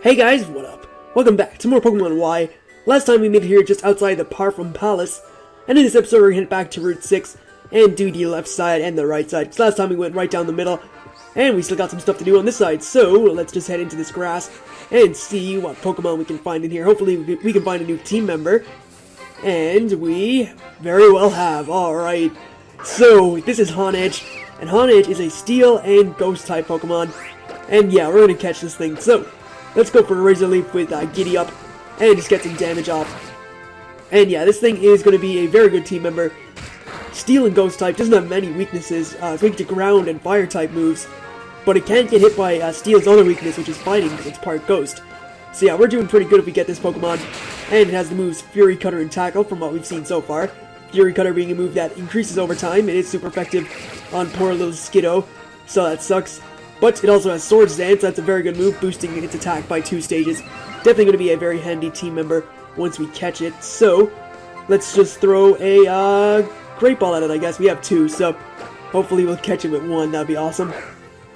Hey guys, what up? Welcome back to more Pokemon Y. Last time we made it here just outside the Parfum Palace, and in this episode we're going to head back to Route 6 and do the left side and the right side. Because last time we went right down the middle, and we still got some stuff to do on this side. So let's just head into this grass and see what Pokemon we can find in here. Hopefully we can find a new team member. And we very well have. Alright, so this is Honedge, and Honedge is a Steel and Ghost type Pokemon. And yeah, we're going to catch this thing. So let's go for a Razor Leaf with Giddy Up and just get some damage off. And yeah, this thing is going to be a very good team member. Steel and Ghost type doesn't have many weaknesses. It's weak to ground and fire type moves, but it can't get hit by Steel's other weakness, which is fighting, because it's part Ghost. So yeah, we're doing pretty good if we get this Pokemon. And it has the moves Fury Cutter and Tackle from what we've seen so far. Fury Cutter being a move that increases over time. It is super effective on poor little Skiddo, so that sucks. But it also has Swords Dance, that's a very good move, boosting its attack by 2 stages. Definitely going to be a very handy team member once we catch it. So, let's just throw a Great Ball at it, I guess. We have 2, so hopefully we'll catch it with 1, that'd be awesome.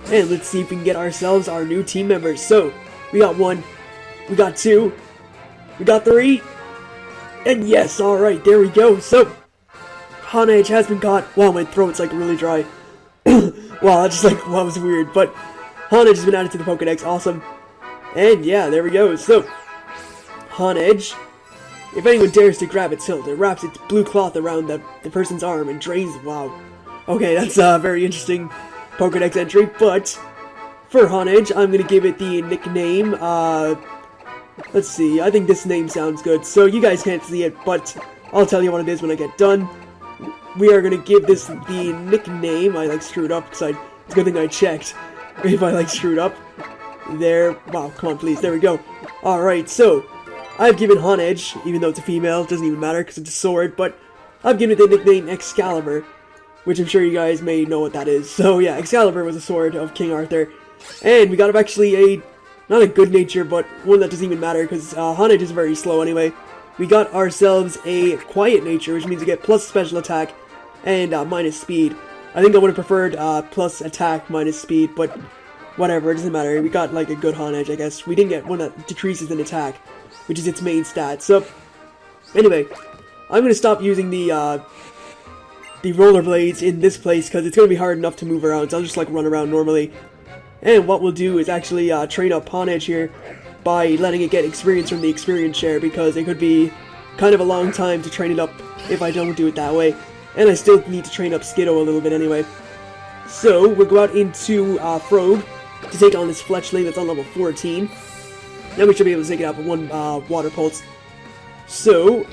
And let's see if we can get ourselves our new team members. So, we got 1, we got 2, we got 3, and yes, alright, there we go. So, Honedge has been caught. Wow, my throat's like really dry. Wow, that was weird, but Honedge has been added to the Pokédex, awesome. And yeah, there we go. So, Honedge, if anyone dares to grab its hilt, it wraps its blue cloth around the person's arm and drains. Wow. Okay, that's a very interesting Pokédex entry, but for Honedge, I'm gonna give it the nickname, let's see, I think this name sounds good, so you guys can't see it, but I'll tell you what it is when I get done. We are gonna give this the nickname. I screwed up because it's a good thing I checked. If I screwed up. There. Wow, come on, please. There we go. Alright, so I've given Honedge, even though it's a female, it doesn't even matter because it's a sword, but I've given it the nickname Excalibur, which I'm sure you guys may know what that is. So yeah, Excalibur was a sword of King Arthur, and we got actually not a good nature, but one that doesn't even matter because Honedge is very slow anyway. We got ourselves a quiet nature, which means we get plus special attack and minus speed. I think I would have preferred plus attack minus speed, but whatever, it doesn't matter. We got a good Honedge, I guess. We didn't get one that decreases in attack, which is its main stat. So anyway, I'm gonna stop using the rollerblades in this place because it's gonna be hard enough to move around. So I'll just run around normally. And what we'll do is actually train up Honedge here by letting it get experience from the experience share, because it could be kind of a long time to train it up if I don't do it that way. And I still need to train up Skiddo a little bit anyway. So, we'll go out into Frog to take on this Fletchling that's on level 14. Then we should be able to take it out with 1 Water Pulse. So,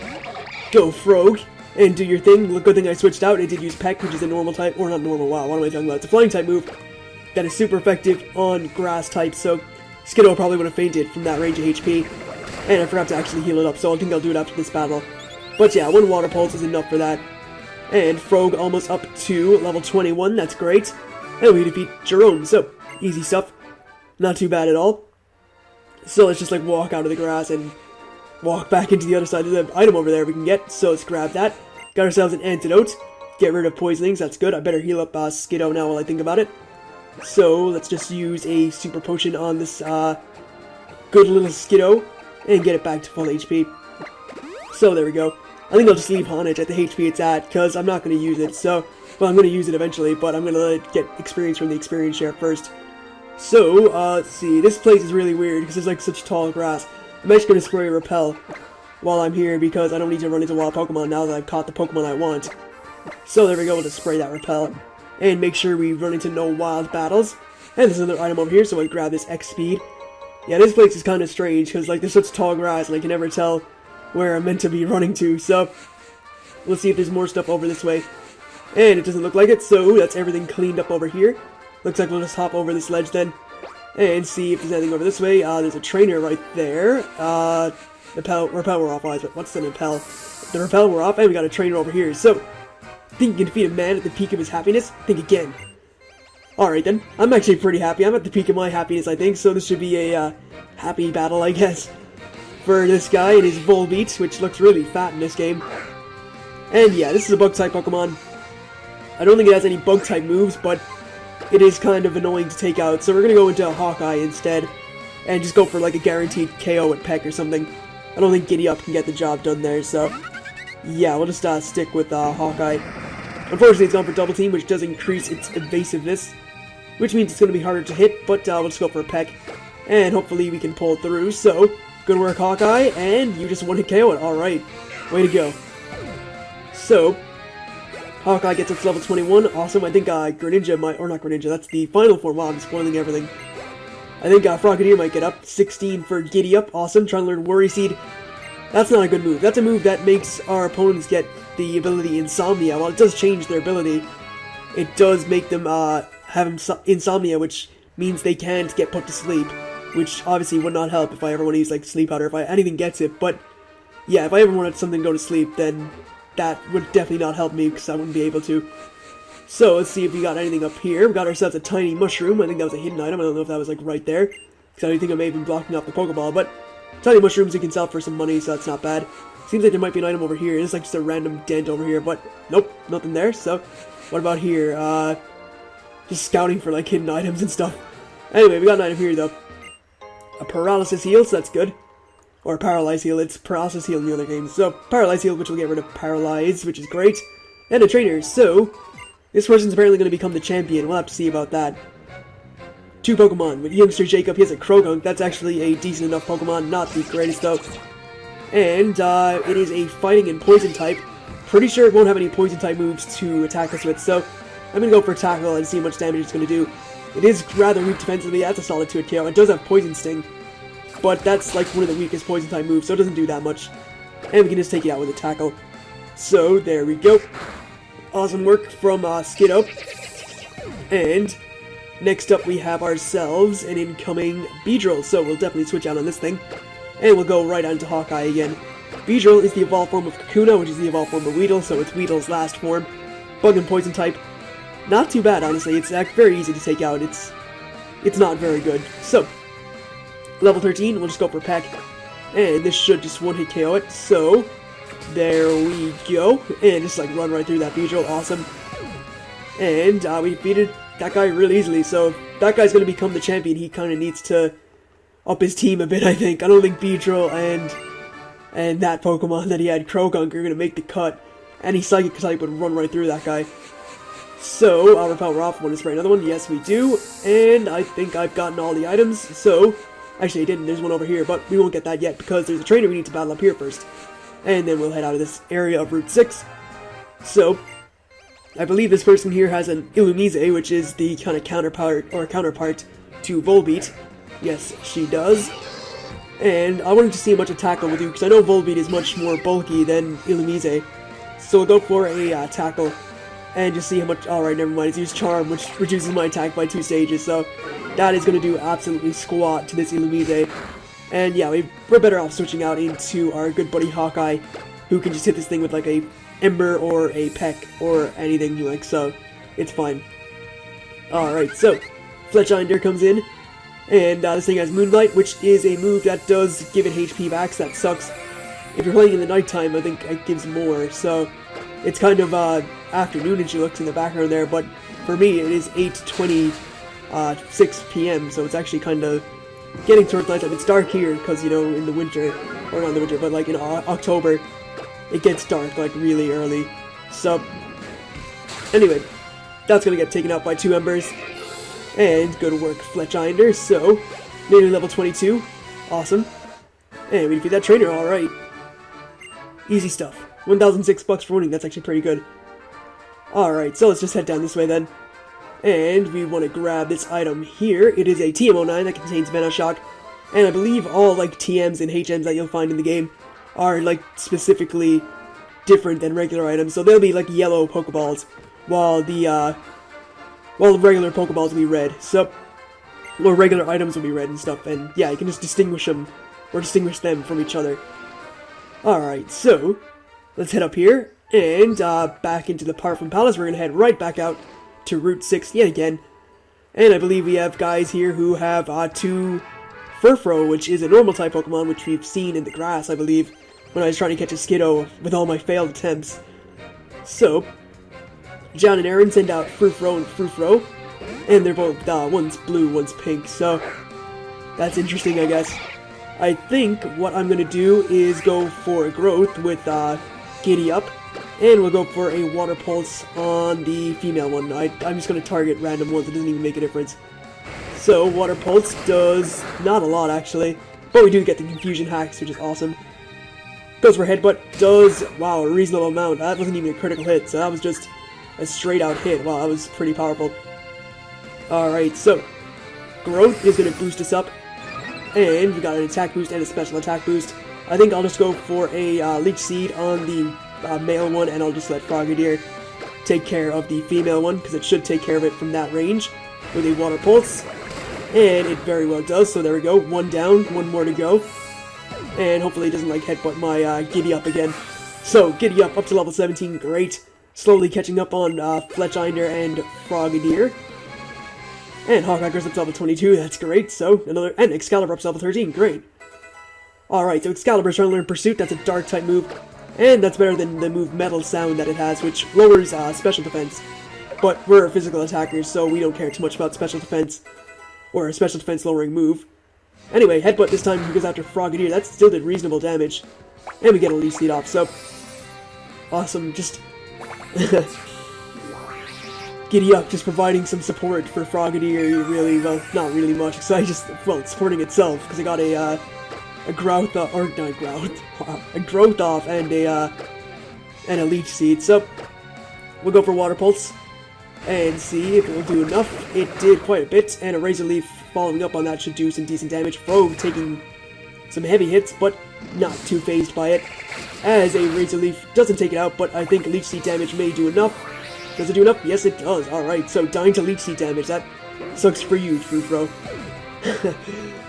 go Frog and do your thing. Good thing I switched out. I did use Peck, which is a normal type, or not normal, wow, what am I talking about? It's a flying type move that is super effective on grass type, so Skiddo probably would have fainted from that range of HP. And I forgot to actually heal it up, so I think I'll do it after this battle. But yeah, 1 Water Pulse is enough for that. And Frog almost up to level 21, that's great. And we defeat Jerome, so easy stuff. Not too bad at all. So let's just like walk out of the grass and walk back into the other side. There's an item over there we can get, so let's grab that. Got ourselves an antidote. Get rid of poisonings, that's good. I better heal up Skiddo now while I think about it. So let's just use a super potion on this good little Skiddo and get it back to full HP. So there we go. I think I'll just leave Honedge at the HP it's at, because I'm not going to use it, so, well, I'm going to use it eventually, but I'm going to let it get experience from the experience share first. So, let's see, this place is really weird, because there's such tall grass. I'm actually going to spray Repel while I'm here, because I don't need to run into wild Pokemon now that I've caught the Pokemon I want. So there we go, we'll just spray that Repel, and make sure we run into no wild battles. And there's another item over here, so I grab this X Speed. Yeah, this place is kind of strange, because there's such tall grass, and I can never tell where I'm meant to be running to, so let's see if there's more stuff over this way. And it doesn't look like it, so that's everything cleaned up over here. Looks like we'll just hop over this ledge then and see if there's anything over this way. There's a trainer right there. Repel we're off, what's the Repel? The Repel we're off, and we got a trainer over here. So, think you can defeat a man at the peak of his happiness? Think again. Alright then, I'm actually pretty happy. I'm at the peak of my happiness, I think, so this should be a happy battle, I guess, for this guy and his Volbeat, which looks really fat in this game. And yeah, this is a Bug-type Pokemon. I don't think it has any Bug-type moves, but it is kind of annoying to take out, so we're going to go into Hawkeye instead. and just go for like a guaranteed KO with Peck or something. I don't think Giddy Up can get the job done there, so yeah, we'll just stick with Hawkeye. Unfortunately, it's gone for Double Team, which does increase its evasiveness, which means it's going to be harder to hit, but we'll just go for a Peck, and hopefully we can pull it through. So, good work, Hawkeye, and you just one-hit KO it. Alright, way to go. So, Hawkeye gets up to level 21, awesome. I think Greninja might, or not Greninja, that's the final form. Wow, I'm spoiling everything. I think Frogadier might get up, 16 for Giddy Up, awesome. Trying to learn Worry Seed. That's not a good move. That's a move that makes our opponents get the ability Insomnia. While it does change their ability, it does make them have Insomnia, which means they can't get put to sleep, which obviously would not help if I ever want to use like Sleep Powder, if anything gets it. But yeah, if I ever wanted something to go to sleep, then that would definitely not help me, because I wouldn't be able to. So let's see if we got anything up here. We got ourselves a tiny mushroom. I think that was a hidden item. I don't know if that was like right there, because I think I may have been blocking off the Pokeball, but tiny mushrooms you can sell for some money, so that's not bad. Seems like there might be an item over here. It's like just a random dent over here, but nope, nothing there. So what about here? Just scouting for like hidden items and stuff. Anyway, we got an item here though. A Paralysis Heal, so that's good. Or Paralyze Heal. It's Paralysis Heal in the other games. So Paralyze Heal, which will get rid of Paralyze, which is great. And a trainer, so this person's apparently going to become the champion. We'll have to see about that. 2 Pokemon. With youngster Jacob, he has a Krogunk. That's actually a decent enough Pokemon. Not the greatest, though. And, it is a fighting and poison type. Pretty sure it won't have any poison type moves to attack us with, so I'm going to go for Tackle and see how much damage it's going to do. It is rather weak defensively. That's a solid 2-hit KO. It does have Poison Sting, but that's like one of the weakest poison type moves, so it doesn't do that much. And we can just take it out with a Tackle. So, there we go. Awesome work from Skiddo. And next up we have ourselves an incoming Beedrill, so we'll definitely switch out on this thing. And we'll go right on to Hawkeye again. Beedrill is the evolved form of Kakuna, which is the evolved form of Weedle, so it's Weedle's last form. Bug and Poison type. Not too bad, honestly. It's very easy to take out. It's not very good. So, level 13, we'll just go for Peck. And this should just one-hit KO it, so there we go. And just like run right through that Beedrill, awesome. And we defeated that guy really easily, so if that guy's going to become the champion, he kind of needs to up his team a bit, I think. I don't think Beedrill and that Pokemon that he had, Krogunk, are going to make the cut. Any Psychic type would run right through that guy. So, I'll Power Off. Want to spray another one? Yes, we do. And I think I've gotten all the items, so actually I didn't. There's one over here, but we won't get that yet because there's a trainer we need to battle up here first. And then we'll head out of this area of Route 6. So, I believe this person here has an Illumise, which is the kind of counterpart to Volbeat. Yes, she does. And I wanted to see how much a Tackle will do, because I know Volbeat is much more bulky than Illumise. So we'll go for a Tackle, and just see how much... Alright, never mind, it's used Charm, which reduces my attack by 2 stages, so that is going to do absolutely squat to this Illumise. And yeah, we're better off switching out into our good buddy Hawkeye, who can just hit this thing with like a Ember or a Peck or anything like, so it's fine. Alright, so Fletchinder comes in, and this thing has Moonlight, which is a move that does give it HP back, so that sucks. If you're playing in the nighttime, I think it gives more, so it's kind of afternoon and she looks in the background there, but for me it is 8:26 p.m., so it's actually kind of getting towards nighttime. It's dark here because, you know, in the winter, or not in the winter, but like in October, it gets dark like really early. So anyway, that's gonna get taken out by 2 embers, and good work, Fletchinder. So nearly level 22, awesome. And we defeat that trainer, alright. Easy stuff. 1,006 bucks for winning, that's actually pretty good. Alright, so let's just head down this way then. And we want to grab this item here. It is a TM09 that contains Venoshock. And I believe all like TMs and HMs that you'll find in the game are like specifically different than regular items. So they'll be like yellow Pokeballs, while the regular Pokeballs will be red. So, or regular items will be red and stuff. And yeah, you can just distinguish them from each other. Alright, so let's head up here and back into the Parfum Palace. We're going to head right back out to Route 6 yet again. And I believe we have guys here who have 2 Furfrou, which is a normal type Pokemon, which we've seen in the grass, I believe, when I was trying to catch a Skiddo with all my failed attempts. So, John and Aaron send out Furfrou and Furfrou, and they're both, one's blue, one's pink, so That's interesting, I guess. I think what I'm gonna do is go for growth with Giddy Up, and we'll go for a Water Pulse on the female one. I'm just gonna target random ones, it doesn't even make a difference. So, Water Pulse does not a lot, actually, but we do get the Confusion Hacks, which is awesome. Goes for Headbutt, does, wow, a reasonable amount. That wasn't even a critical hit, so that was just a straight out hit. Wow, that was pretty powerful. Alright, so, Growth is gonna boost us up, and we got an attack boost and a special attack boost. I think I'll just go for a Leech Seed on the male one, and I'll just let Frogadier take care of the female one, because it should take care of it from that range with a Water Pulse. And it very well does, so there we go. One down, one more to go. And hopefully it doesn't like headbutt my Giddy Up again. So, Giddy Up to level 17, great. Slowly catching up on Fletchinder and Frogadier. And Hawkeye goes up to level 22, that's great. So, and Excalibur up to level 13, great. Alright, so Excalibur's trying to learn Pursuit, that's a dark type move. And that's better than the move Metal Sound that it has, which lowers special defense. But we're physical attackers, so we don't care too much about special defense. Or a special defense lowering move. Anyway, Headbutt this time he goes after Frogadier. That still did reasonable damage. And we get a Leech Seed off, so... Awesome, just... Giddy Up, just providing some support for Frogadier, really, well, not really much, because I just, well, it's supporting itself, because I got a Growth, or not Growth, a Growth off, and a Leech Seed, so... We'll go for Water Pulse. And see if it will do enough. It did quite a bit, and a Razor Leaf following up on that should do some decent damage. Frog taking some heavy hits, but not too phased by it, as a Razor Leaf doesn't take it out, but I think Leech Seed damage may do enough. Does it do enough? Yes, it does. Alright, so dying to Leech Seed damage. That sucks for you, Frufro.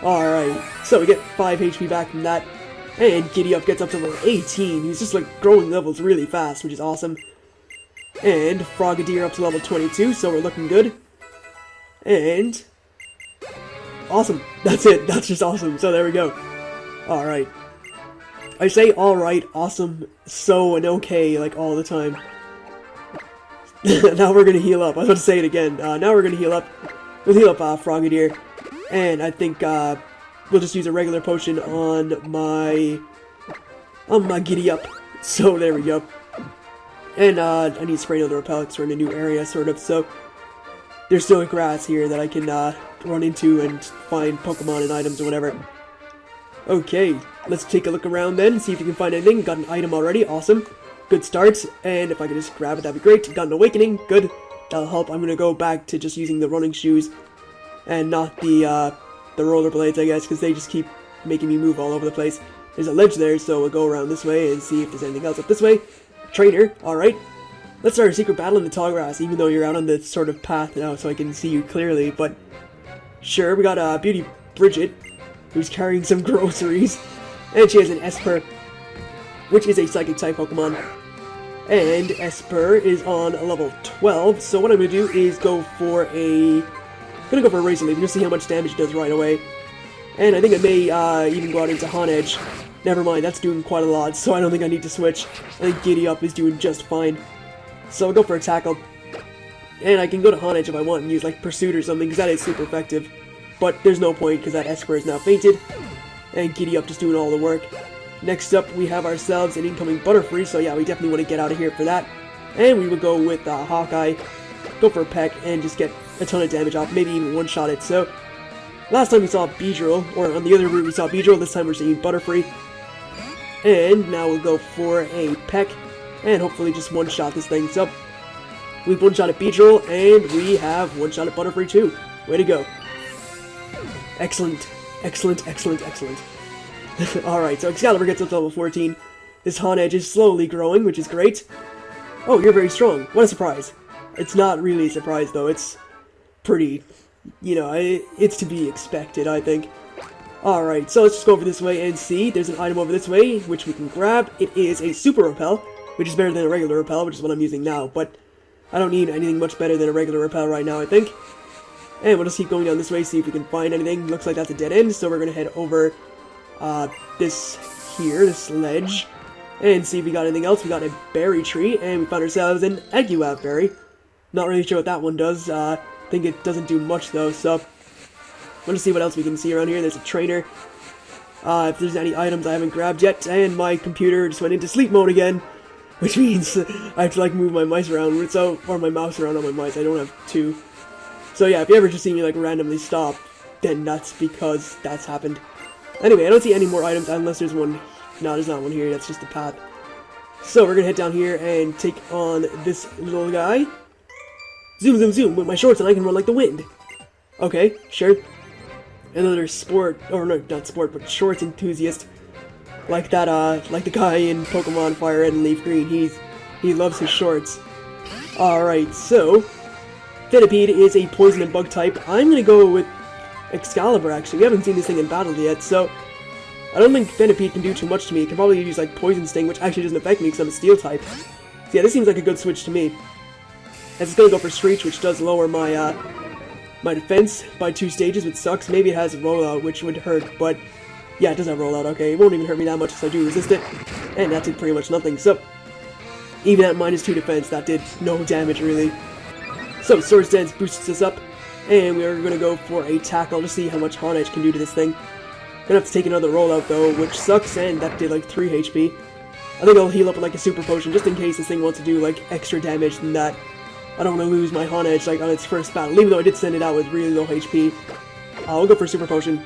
Alright, so we get 5 HP back from that, and Giddy Up gets up to level 18. He's just, like, growing levels really fast, which is awesome. And Frogadier up to level 22, so we're looking good. And... awesome. That's it. That's just awesome. So there we go. Alright. I say alright, awesome, so, and okay, like, all the time. Now we're gonna heal up. I was about to say it again. Now we're gonna heal up. We'll heal up Frogadier. And I think we'll just use a regular potion on my Giddy Up. So there we go. And I need to spray another repel because we're in a new area, sort of, so there's still grass here that I can run into and find Pokemon and items or whatever. Okay, let's take a look around then, see if we can find anything. Got an item already, awesome. Good start, and if I could just grab it, that'd be great. Got an Awakening, good. That'll help. I'm gonna go back to just using the running shoes and not the rollerblades, I guess, because they just keep making me move all over the place. There's a ledge there, so we'll go around this way and see if there's anything else up this way. Trainer, alright. Let's start a secret battle in the tall grass, even though you're out on the sort of path now, so I can see you clearly, but... Sure, we got Beauty Bridget, who's carrying some groceries, and she has an Esper, which is a Psychic-type Pokemon. And Esper is on level 12, so what I'm gonna do is go for a... I'm gonna go for a Razor Leaf, just see how much damage it does right away. And I think I may even go out into Honedge. Never mind, that's doing quite a lot, so I don't think I need to switch. I think Giddy Up is doing just fine. So I'll go for a Tackle. And I can go to Honedge if I want and use, like, Pursuit or something, because that is super effective. But there's no point, because that Esper is now fainted. And Giddy Up just doing all the work. Next up, we have ourselves an incoming Butterfree, so yeah, we definitely want to get out of here for that. And we will go with Hawkeye, go for a Peck, and just get a ton of damage off, maybe even one-shot it. So, last time we saw Beedrill, or on the other route we saw Beedrill, this time we're seeing Butterfree. And now we'll go for a Peck, and hopefully just one-shot this thing. So, we've one-shot Beedrill, and we have one-shot Butterfree too. Way to go. Excellent. Excellent, excellent, excellent. Alright, so Excalibur gets up to level 14. This Honedge is slowly growing, which is great. Oh, you're very strong. What a surprise. It's not really a surprise, though. It's pretty, you know, it's to be expected, I think. Alright, so let's just go over this way and see. There's an item over this way, which we can grab. It is a Super Repel, which is better than a regular Repel, which is what I'm using now. But I don't need anything much better than a regular Repel right now, I think. And we'll just keep going down this way, see if we can find anything. Looks like that's a dead end, so we're going to head over this ledge, and see if we got anything else. We got a berry tree, and we found ourselves an Aguav berry. Not really sure what that one does. I think it doesn't do much, though, so... Want to see what else we can see around here. There's a trainer. If there's any items I haven't grabbed yet, and my computer just went into sleep mode again, which means I have to like move my mice around, or my mouse around on my mice. I don't have two. So yeah, if you ever just see me like randomly stop, then that's because that's happened. Anyway, I don't see any more items unless there's one. No, there's not one here. That's just a path. So we're gonna head down here and take on this little guy. Zoom, zoom, zoom. With my shorts, and I can run like the wind. Okay, sure. Another sport, or no, not sport, but shorts enthusiast, like that, like the guy in Pokemon Fire Red and Leaf Green. He loves his shorts. Alright, so Venipede is a poison and bug type. I'm gonna go with Excalibur, actually. We haven't seen this thing in battle yet, so I don't think Venipede can do too much to me. It can probably use, like, Poison Sting, which actually doesn't affect me because I'm a Steel type. So yeah, this seems like a good switch to me. As it's gonna go for Screech, which does lower my, my defense by 2 stages, which sucks. Maybe it has a rollout, which would hurt, but yeah, it does have rollout, okay. It won't even hurt me that much if I do resist it, and that did pretty much nothing. So, even at -2 defense, that did no damage, really. So, Swords Dance boosts us up, and we're gonna go for a tackle to see how much Honedge can do to this thing. Gonna have to take another rollout, though, which sucks, and that did like 3 HP. I think I'll heal up with like a super potion, just in case this thing wants to do like extra damage than that. I don't want to lose my Honedge like on its first battle, even though I did send it out with really low HP. I'll go for Super Potion,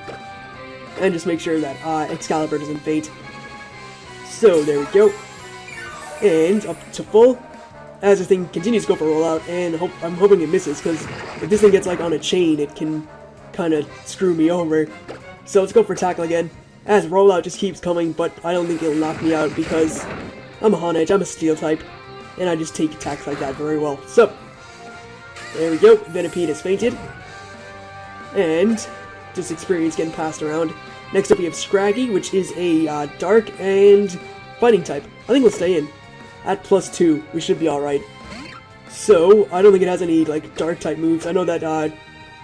and just make sure that Excalibur doesn't faint. So, there we go. And up to full, as this thing continues to go for rollout, and I'm hoping it misses, because if this thing gets like on a chain, it can kind of screw me over. So let's go for tackle again, as rollout just keeps coming, but I don't think it'll knock me out, because I'm a Honedge, I'm a Steel type. And I just take attacks like that very well. So, there we go. Venipede has fainted. And just experience getting passed around. Next up we have Scraggy, which is a dark and fighting type. I think we'll stay in. At +2, we should be alright. So, I don't think it has any like dark type moves. I know that,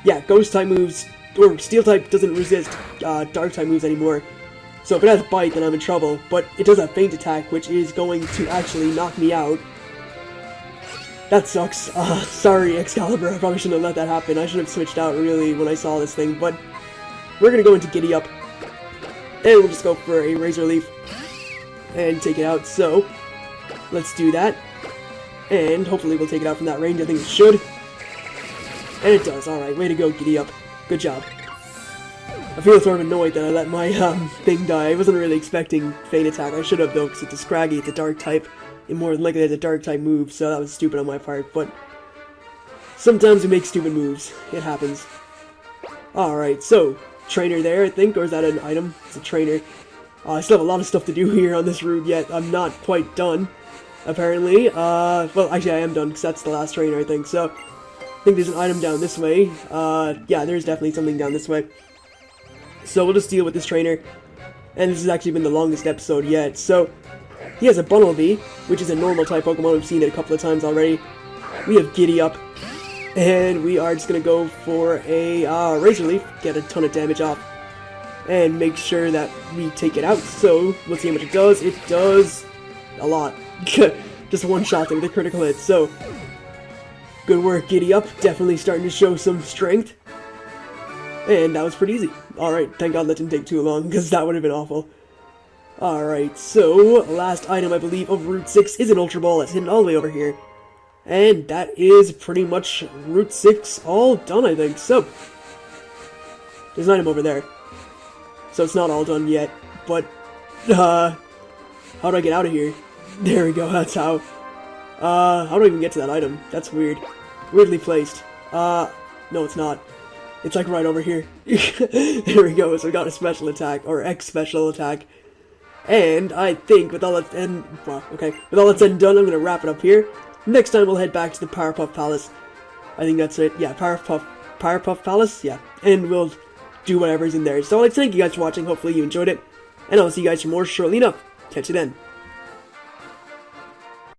yeah, ghost type moves, or steel type doesn't resist dark type moves anymore. So if it has bite, then I'm in trouble. But it does have feint attack, which is going to actually knock me out. That sucks. Sorry, Excalibur, I probably shouldn't have let that happen. I should have switched out, really, when I saw this thing, but we're gonna go into Giddy Up, and we'll just go for a Razor Leaf, and take it out, so let's do that, and hopefully we'll take it out from that range. I think it should, and it does. Alright, way to go, Giddy Up. Good job. I feel sort of annoyed that I let my, thing die. I wasn't really expecting Feint Attack. I should have, though, because it's a Scraggy, it's a Dark type. It more than likely has a dark type move, so that was stupid on my part, but sometimes we make stupid moves. It happens. Alright, so, trainer there, I think, or is that an item? It's a trainer. I still have a lot of stuff to do here on this route yet. I'm not quite done, apparently. Well, actually I am done, because that's the last trainer, I think, so I think there's an item down this way. Yeah, there's definitely something down this way. So we'll just deal with this trainer, and this has actually been the longest episode yet, so he has a Bunnelby, which is a normal type Pokemon. We've seen it a couple of times already. We have Giddy Up, and we are just going to go for a Razor Leaf, get a ton of damage off, and make sure that we take it out. So, we'll see how much it does. It does a lot. Just one shot there with a critical hit, so good work, Giddy Up. Definitely starting to show some strength. And that was pretty easy. Alright, thank God that didn't take too long, because that would have been awful. Alright, so, last item, I believe, of Route 6 is an Ultra Ball that's hidden all the way over here. And that is pretty much Route 6 all done, I think. So, there's an item over there. So it's not all done yet, but, how do I get out of here? There we go, that's how. How do I even get to that item? That's weird. Weirdly placed. No, it's not. It's like right over here. There we go, so we got a special attack, or X special attack. And I think with all that's said and done, I'm gonna wrap it up here. Next time we'll head back to the Powerpuff Palace. I think that's it. Yeah, Powerpuff Palace. Yeah, and we'll do whatever's in there. So I'd like to thank you guys for watching. Hopefully you enjoyed it, and I'll see you guys for more shortly enough. Catch you then.